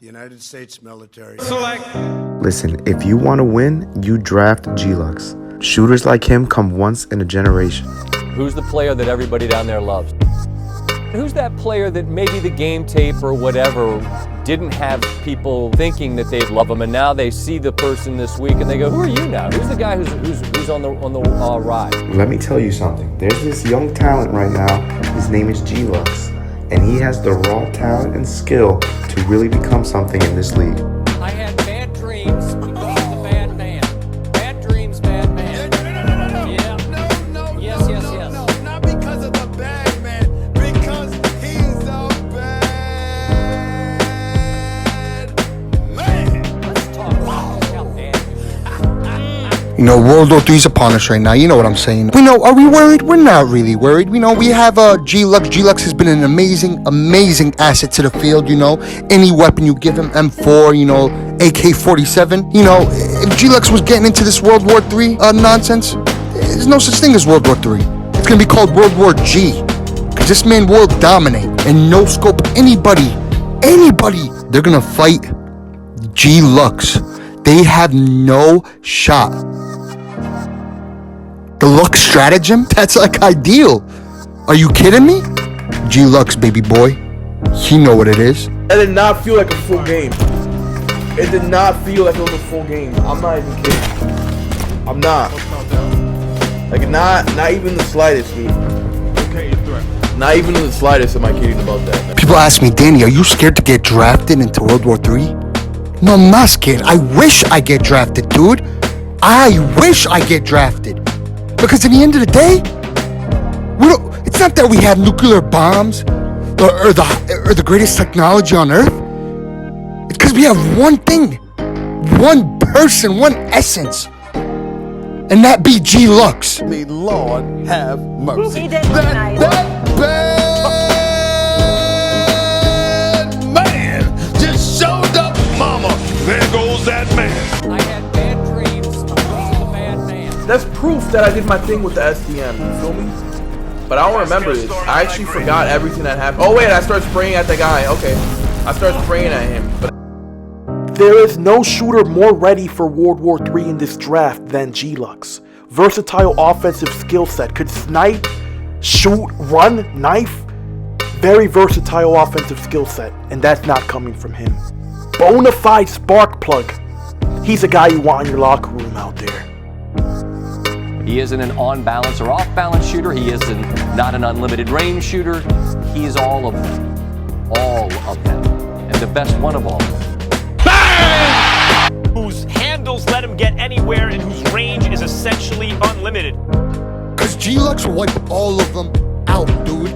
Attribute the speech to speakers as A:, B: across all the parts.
A: The United States military.
B: Listen, if you want to win, you draft G Lux. Shooters like him come once in a generation.
C: Who's the player that everybody down there loves? Who's that player that maybe the game tape or whatever didn't have people thinking that they'd love him, and now they see the person this week and they go, who are you now? Who's the guy who's on the ride?
B: Let me tell you something. There's this young talent right now. His name is G Lux, and he has the raw talent and skill to really become something in this league.
C: I had bad dreams because of the bad man. Bad dreams, bad man. Yeah.
D: No.
C: Yes.
D: No, not because of the bad man. Because he's a bad man.
C: Let's talk about how bad.
E: You know, World War III's upon us right now. You know what I'm saying. We know, are we worried? We're not really worried. We know we have G Lux. G Lux has been an amazing asset to the field, you know. Any weapon you give him, M4, you know, AK-47. You know, if G Lux was getting into this World War III nonsense, there's no such thing as World War III. It's going to be called World War G. Because this man will dominate and no scope anybody. They're going to fight G Lux. They have no shot. The Lux stratagem? That's like ideal. Are you kidding me? G Lux, baby boy. You know what it is.
F: That did not feel like a full game. It did not feel like it was a full game. I'm not even kidding. I'm not. Like, not even the slightest, dude.
D: Okay, you're threat.
F: Not even in the slightest am I kidding about that.
E: People ask me, Danny, are you scared to get drafted into World War III? No, I'm not scared. I wish I get drafted, dude. I wish I get drafted. Because at the end of the day, it's not that we have nuclear bombs or the greatest technology on Earth. It's because we have one thing, one person, one essence, and that be G Lux.
D: May Lord have mercy.
G: He didn't deny it.
D: That bad man just showed up, mama. There goes that man.
C: I had bad dreams because of the bad man.
F: That's proof that I did my thing with the SDM, you feel me? But I don't remember this. I actually forgot everything that happened. Oh wait, I started spraying at the guy. Okay. I started spraying at him. But there is no shooter more ready for World War III in this draft than G Lux. Versatile offensive skill set. Could snipe, shoot, run, knife. Very versatile offensive skill set. And that's not coming from him. Bonafide spark plug. He's a guy you want in your locker room out there.
C: He isn't an on-balance or off-balance shooter. He isn't not an unlimited range shooter. He's all of them. All of them. And the best one of all.
H: Bang! Whose handles let him get anywhere and whose range is essentially unlimited.
E: Because G Lux will wipe all of them out, dude.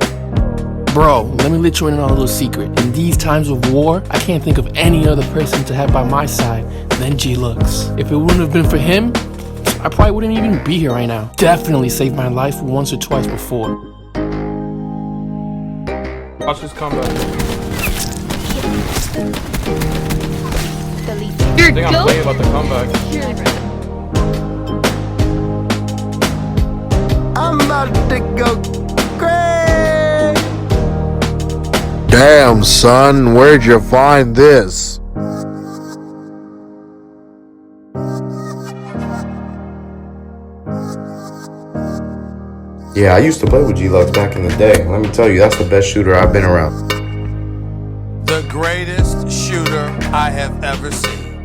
I: Bro, let me let you in on a little secret. In these times of war, I can't think of any other person to have by my side than G Lux. If it wouldn't have been for him, I probably wouldn't even be here right now. Definitely saved my life once or twice before.
F: Watch this comeback.
G: You're
F: I think I'm playing about the comeback.
D: I'm about to go crazy.
J: Damn, son, where'd you find this?
B: Yeah, I used to play with G Lux back in the day. Let me tell you, that's the best shooter I've been around.
D: The greatest shooter I have ever seen.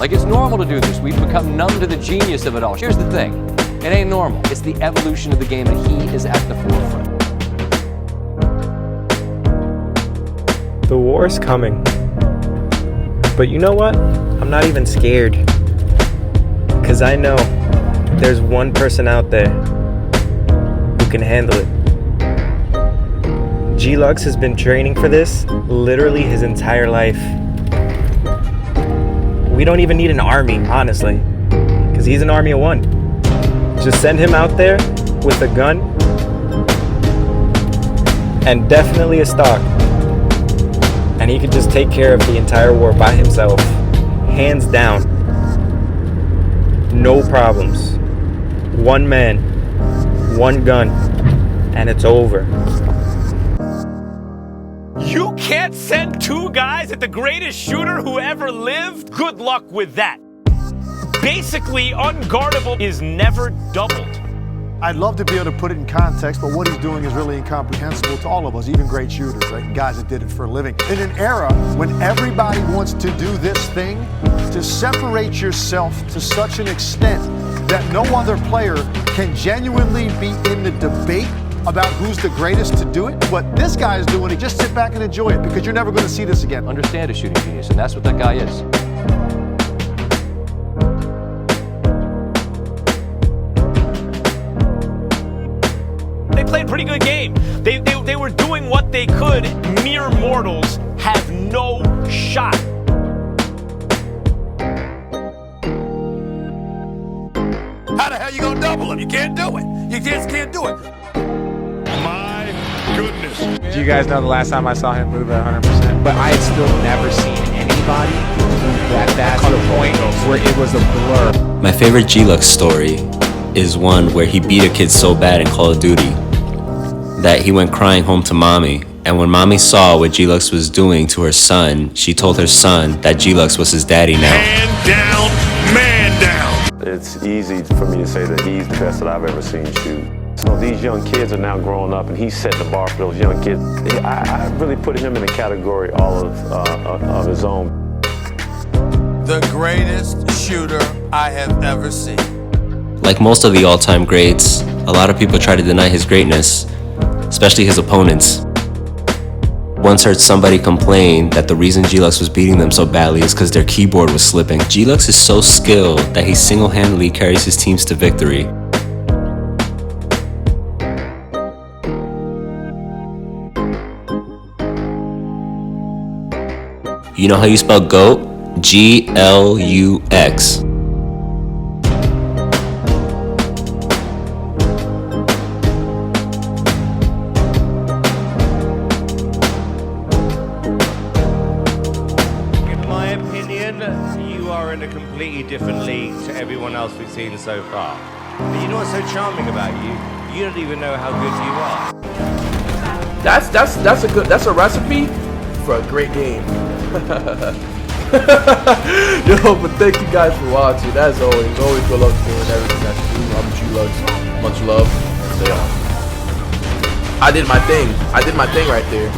C: Like, it's normal to do this. We've become numb to the genius of it all. Here's the thing. It ain't normal. It's the evolution of the game, and he is at the forefront.
K: The war is coming. But you know what? I'm not even scared. Because I know there's one person out there who can handle it. G Lux has been training for this literally his entire life. We don't even need an army, honestly, because he's an army of one. Just send him out there with a gun and definitely a stock, and he could just take care of the entire war by himself, hands down. No problems. One man, one gun, and it's over.
H: You Can't send two guys at the greatest shooter who ever lived? Good luck with that. Basically, unguardable is never doubled.
G: I'd love to be able to put it in context, but what he's doing is really incomprehensible to all of us, even great shooters, right? Guys that did it for a living. In an era when everybody wants to do this thing, to separate yourself to such an extent that no other player can genuinely be in the debate about who's the greatest to do it. What this guy is doing, just sit back and enjoy it, because you're never going to see this again.
C: Understand a shooting genius, and that's what that guy is.
H: They played a pretty good game. They were doing what they could. Mere mortals have no shot.
D: How the hell you gonna double him? You can't do it. You just can't do it. My goodness.
K: Do you guys know the last time I saw him move at 100%? But I had still never seen anybody move that fast to the point where it was a blur.
L: My favorite G Lux story is one where he beat a kid so bad in Call of Duty that he went crying home to mommy. And when mommy saw what G Lux was doing to her son, she told her son that G Lux was his daddy now.
D: Hand down, man down.
M: It's easy for me to say that he's the best that I've ever seen shoot. So these young kids are now growing up, and he's setting the bar for those young kids. I really put him in a category all of his own.
D: The greatest shooter I have ever seen.
L: Like most of the all-time greats, a lot of people try to deny his greatness, especially his opponents. Once heard somebody complain that the reason G Lux was beating them so badly is because their keyboard was slipping. G Lux is so skilled that he single-handedly carries his teams to victory. You know how you spell GOAT? G-L-U-X.
N: You are in a completely different league to everyone else we've seen so far. But you know what's so charming about you? You don't even know how good you are.
F: That's a recipe for a great game. Yo, but thank you guys for watching. As always good luck doing everything that you do. I'm G Lux. Much love and stay on. I did my thing right there.